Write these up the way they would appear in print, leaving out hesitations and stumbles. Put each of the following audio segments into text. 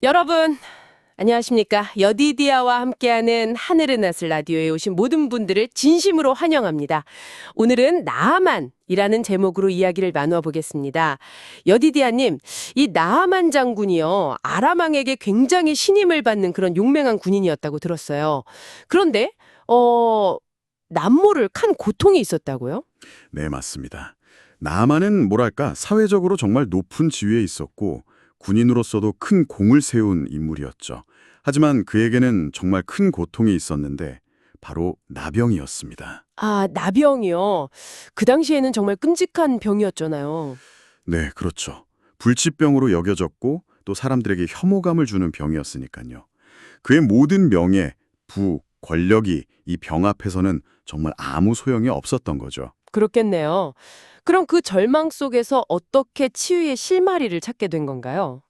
여러분, 안녕하십니까? 여디디아와 함께하는 하늘의 낯을 라디오에 오신 모든 분들을 진심으로 환영합니다. 오늘은 나아만이라는 제목으로 이야기를 나누어 보겠습니다. 여디디아님, 이 나아만 장군이요, 아람왕에게 굉장히 신임을 받는 그런 용맹한 군인이었다고 들었어요. 그런데, 남모를 큰 고통이 있었다고요? 네, 맞습니다. 나아만은 뭐랄까 사회적으로 정말 높은 지위에 있었고 군인으로서도 큰 공을 세운 인물이었죠. 하지만 그에게는 정말 큰 고통이 있었는데 바로 나병이었습니다. 아, 나병이요. 그 당시에는 정말 끔찍한 병이었잖아요. 네, 그렇죠. 불치병으로 여겨졌고 또 사람들에게 혐오감을 주는 병이었으니까요. 그의 모든 명예, 부, 권력이 이 병 앞에서는 정말 아무 소용이 없었던 거죠. 그렇겠네요. 그럼 그 절망 속에서 어떻게 치유의 실마리를 찾게 된 건가요?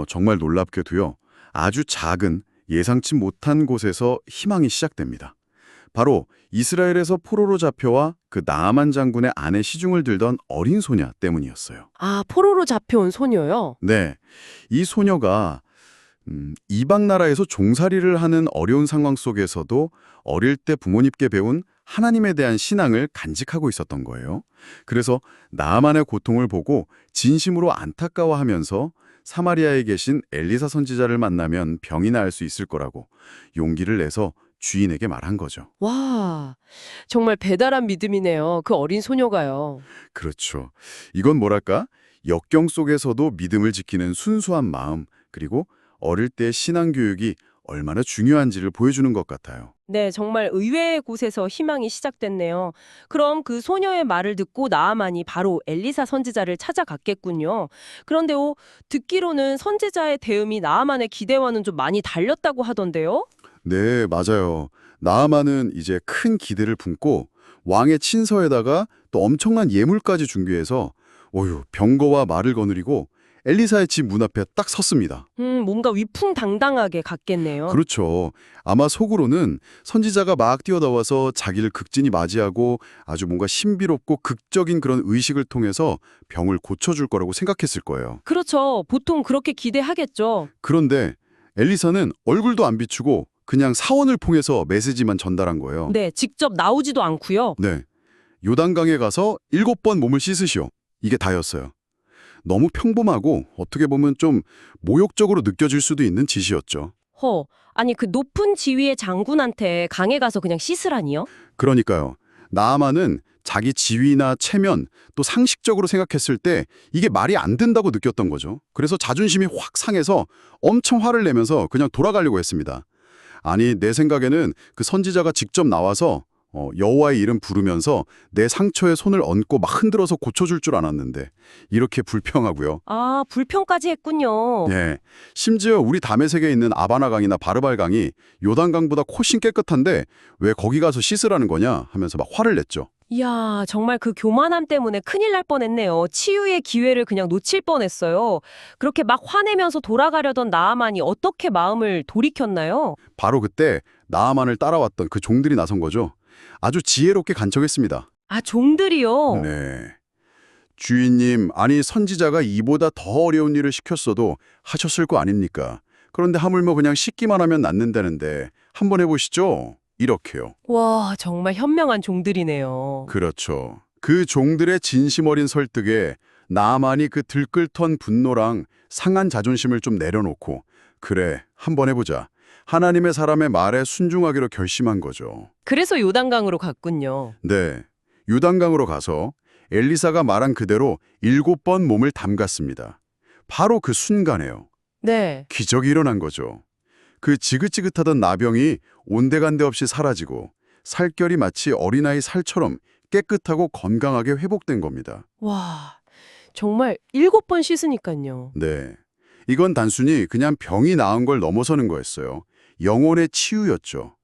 정말 놀랍게도요. 아주 작은 예상치 못한 곳에서 희망이 시작됩니다. 바로 이스라엘에서 포로로 잡혀와 그 나아만 장군의 아내 시중을 들던 어린 소녀 때문이었어요. 아, 포로로 잡혀온 소녀요? 네, 이 소녀가 이방 나라에서 종살이를 하는 어려운 상황 속에서도 어릴 때 부모님께 배운 하나님에 대한 신앙을 간직하고 있었던 거예요. 그래서 나아만의 고통을 보고 진심으로 안타까워하면서 사마리아에 계신 엘리사 선지자를 만나면 병이 나을 수 있을 거라고 용기를 내서 주인에게 말한 거죠. 와, 정말 배달한 믿음이네요. 그 어린 소녀가요. 그렇죠. 이건 뭐랄까? 역경 속에서도 믿음을 지키는 순수한 마음, 그리고 어릴 때 신앙 교육이 얼마나 중요한지를 보여주는 것 같아요. 네, 정말 의외의 곳에서 희망이 시작됐네요. 그럼 그 소녀의 말을 듣고 나아만이 바로 엘리사 선지자를 찾아갔겠군요. 그런데 듣기로는 선지자의 대응이 나아만의 기대와는 좀 많이 달렸다고 하던데요? 네, 맞아요. 나아만은 이제 큰 기대를 품고 왕의 친서에다가 또 엄청난 예물까지 준비해서 병거와 말을 거느리고 엘리사의 집 문 앞에 딱 섰습니다. 뭔가 위풍당당하게 갔겠네요. 그렇죠. 아마 속으로는 선지자가 막 뛰어나와서 자기를 극진히 맞이하고 아주 뭔가 신비롭고 극적인 그런 의식을 통해서 병을 고쳐줄 거라고 생각했을 거예요. 그렇죠. 보통 그렇게 기대하겠죠. 그런데 엘리사는 얼굴도 안 비추고 그냥 사원을 통해서 메시지만 전달한 거예요. 네, 직접 나오지도 않고요. 네. 요단강에 가서 7번 몸을 씻으시오. 이게 다였어요. 너무 평범하고 어떻게 보면 좀 모욕적으로 느껴질 수도 있는 지시였죠. 아니 그 높은 지위의 장군한테 강에 가서 그냥 씻으라니요? 그러니까요. 나아만은 자기 지위나 체면 또 상식적으로 생각했을 때 이게 말이 안 된다고 느꼈던 거죠. 그래서 자존심이 확 상해서 엄청 화를 내면서 그냥 돌아가려고 했습니다. 아니, 내 생각에는 그 선지자가 직접 나와서 여호와의 이름 부르면서 내 상처에 손을 얹고 막 흔들어서 고쳐줄 줄 알았는데 이렇게 불평하고요. 아, 불평까지 했군요. 예, 심지어 우리 다메섹에 있는 아바나강이나 바르발강이 요단강보다 훨씬 깨끗한데 왜 거기 가서 씻으라는 거냐 하면서 막 화를 냈죠. 이야, 정말 그 교만함 때문에 큰일 날 뻔했네요. 치유의 기회를 그냥 놓칠 뻔했어요. 그렇게 막 화내면서 돌아가려던 나아만이 어떻게 마음을 돌이켰나요? 바로 그때 나아만을 따라왔던 그 종들이 나선 거죠. 아주 지혜롭게 간청했습니다. 아, 종들이요? 네. 주인님, 아니 선지자가 이보다 더 어려운 일을 시켰어도 하셨을 거 아닙니까? 그런데 하물며 그냥 씻기만 하면 낫는다는데 한번 해보시죠. 이렇게요. 와, 정말 현명한 종들이네요. 그렇죠. 그 종들의 진심 어린 설득에 나만이 그 들끓던 분노랑 상한 자존심을 좀 내려놓고 그래, 한번 해보자. 하나님의 사람의 말에 순종하기로 결심한 거죠. 그래서 요단강으로 갔군요. 네, 유단강으로 가서 엘리사가 말한 그대로 7번 몸을 담갔습니다. 바로 그 순간에요. 네. 기적이 일어난 거죠. 그 지긋지긋하던 나병이 온데간데 없이 사라지고 살결이 마치 어린아이 살처럼 깨끗하고 건강하게 회복된 겁니다. 와, 정말 7번 씻으니까요. 네, 이건 단순히 그냥 병이 나은 걸 넘어서는 거였어요. 영혼의 치유였죠.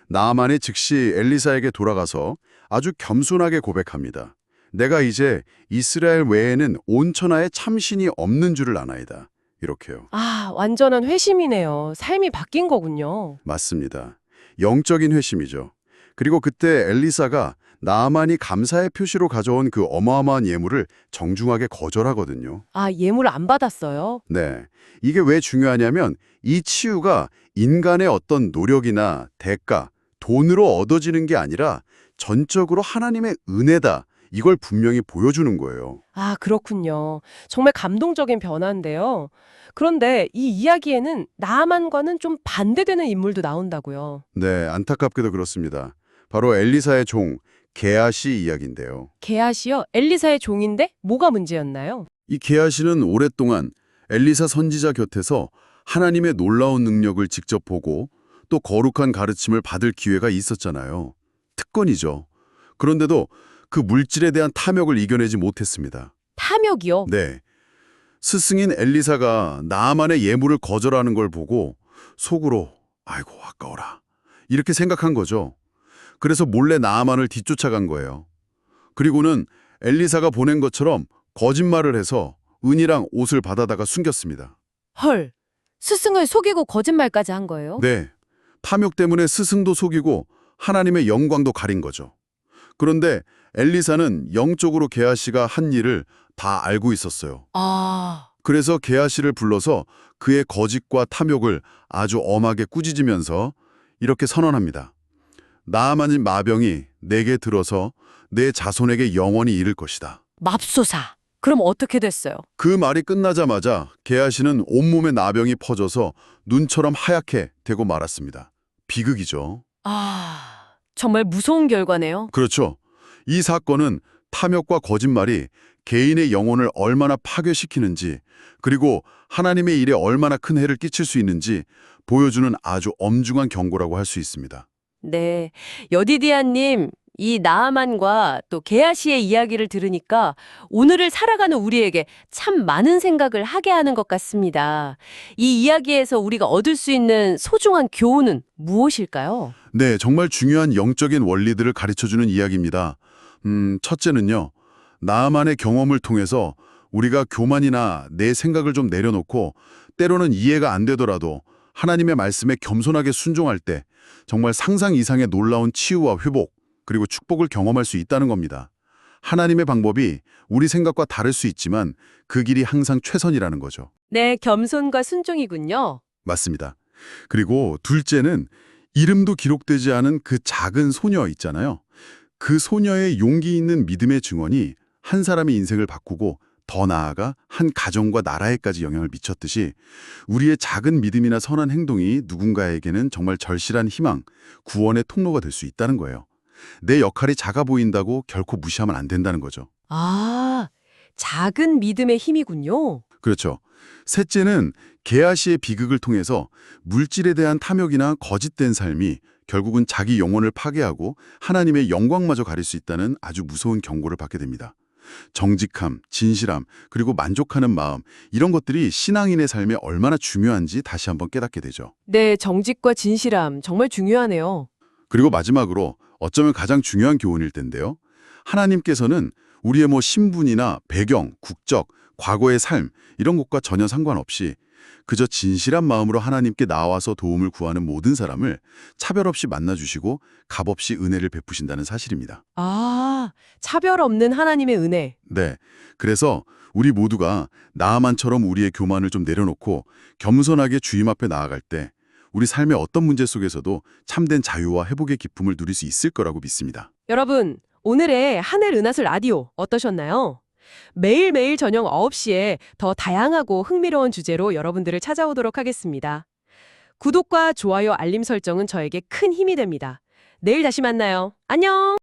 나아만이 즉시 엘리사에게 돌아가서 아주 겸손하게 고백합니다. 내가 이제 이스라엘 외에는 온 천하에 참신이 없는 줄을 아나이다. 이렇게요. 아, 완전한 회심이네요. 삶이 바뀐 거군요. 맞습니다. 영적인 회심이죠. 그리고 그때 엘리사가 나아만이 감사의 표시로 가져온 그 어마어마한 예물을 정중하게 거절하거든요. 아, 예물 안 받았어요? 네. 이게 왜 중요하냐면 이 치유가 인간의 어떤 노력이나 대가, 돈으로 얻어지는 게 아니라 전적으로 하나님의 은혜다. 이걸 분명히 보여주는 거예요. 아, 그렇군요. 정말 감동적인 변화인데요. 그런데 이 이야기에는 나아만과는 좀 반대되는 인물도 나온다고요. 네, 안타깝게도 그렇습니다. 바로 엘리사의 종 게하시 이야기인데요. 게하시요? 엘리사의 종인데 뭐가 문제였나요? 이 게하시는 오랫동안 엘리사 선지자 곁에서 하나님의 놀라운 능력을 직접 보고 또 거룩한 가르침을 받을 기회가 있었잖아요. 특권이죠. 그런데도 그 물질에 대한 탐욕을 이겨내지 못했습니다. 탐욕이요? 네. 스승인 엘리사가 나아만의 예물을 거절하는 걸 보고 속으로 아이고 아까워라 이렇게 생각한 거죠. 그래서 몰래 나아만을 뒤쫓아간 거예요. 그리고는 엘리사가 보낸 것처럼 거짓말을 해서 은이랑 옷을 받아다가 숨겼습니다. 헐, 스승을 속이고 거짓말까지 한 거예요? 네. 탐욕 때문에 스승도 속이고 하나님의 영광도 가린 거죠. 그런데 엘리사는 영적으로 게하시가 한 일을 다 알고 있었어요. 아, 그래서 게하시를 불러서 그의 거짓과 탐욕을 아주 엄하게 꾸짖으면서 이렇게 선언합니다. 나아만의 마병이 내게 들어서 내 자손에게 영원히 이를 것이다. 맙소사. 그럼 어떻게 됐어요? 그 말이 끝나자마자 게하시는 온몸에 나병이 퍼져서 눈처럼 하얗게 되고 말았습니다. 비극이죠. 아, 정말 무서운 결과네요. 그렇죠. 이 사건은 탐욕과 거짓말이 개인의 영혼을 얼마나 파괴시키는지 그리고 하나님의 일에 얼마나 큰 해를 끼칠 수 있는지 보여주는 아주 엄중한 경고라고 할 수 있습니다. 네, 여디디아님, 이 나아만과 또 게하시의 이야기를 들으니까 오늘을 살아가는 우리에게 참 많은 생각을 하게 하는 것 같습니다. 이 이야기에서 우리가 얻을 수 있는 소중한 교훈은 무엇일까요? 네, 정말 중요한 영적인 원리들을 가르쳐주는 이야기입니다. 첫째는요. 나만의 경험을 통해서 우리가 교만이나 내 생각을 좀 내려놓고 때로는 이해가 안 되더라도 하나님의 말씀에 겸손하게 순종할 때 정말 상상 이상의 놀라운 치유와 회복 그리고 축복을 경험할 수 있다는 겁니다. 하나님의 방법이 우리 생각과 다를 수 있지만 그 길이 항상 최선이라는 거죠. 네, 겸손과 순종이군요. 맞습니다. 그리고 둘째는 이름도 기록되지 않은 그 작은 소녀 있잖아요. 그 소녀의 용기 있는 믿음의 증언이 한 사람의 인생을 바꾸고 더 나아가 한 가정과 나라에까지 영향을 미쳤듯이 우리의 작은 믿음이나 선한 행동이 누군가에게는 정말 절실한 희망, 구원의 통로가 될 수 있다는 거예요. 내 역할이 작아 보인다고 결코 무시하면 안 된다는 거죠. 아, 작은 믿음의 힘이군요. 그렇죠. 셋째는 게하시의 비극을 통해서 물질에 대한 탐욕이나 거짓된 삶이 결국은 자기 영혼을 파괴하고 하나님의 영광마저 가릴 수 있다는 아주 무서운 경고를 받게 됩니다. 정직함, 진실함, 그리고 만족하는 마음 이런 것들이 신앙인의 삶에 얼마나 중요한지 다시 한번 깨닫게 되죠. 네, 정직과 진실함 정말 중요하네요. 그리고 마지막으로 어쩌면 가장 중요한 교훈일 텐데요. 하나님께서는 우리의 신분이나 배경, 국적, 과거의 삶 이런 것과 전혀 상관없이 그저 진실한 마음으로 하나님께 나와서 도움을 구하는 모든 사람을 차별 없이 만나주시고 값없이 은혜를 베푸신다는 사실입니다. 아, 차별 없는 하나님의 은혜. 네, 그래서 우리 모두가 나아만처럼 우리의 교만을 좀 내려놓고 겸손하게 주님 앞에 나아갈 때 우리 삶의 어떤 문제 속에서도 참된 자유와 회복의 기쁨을 누릴 수 있을 거라고 믿습니다. 여러분, 오늘의 하늘 은하술 라디오 어떠셨나요? 매일매일 저녁 9시에 더 다양하고 흥미로운 주제로 여러분들을 찾아오도록 하겠습니다. 구독과 좋아요, 알림 설정은 저에게 큰 힘이 됩니다. 내일 다시 만나요. 안녕!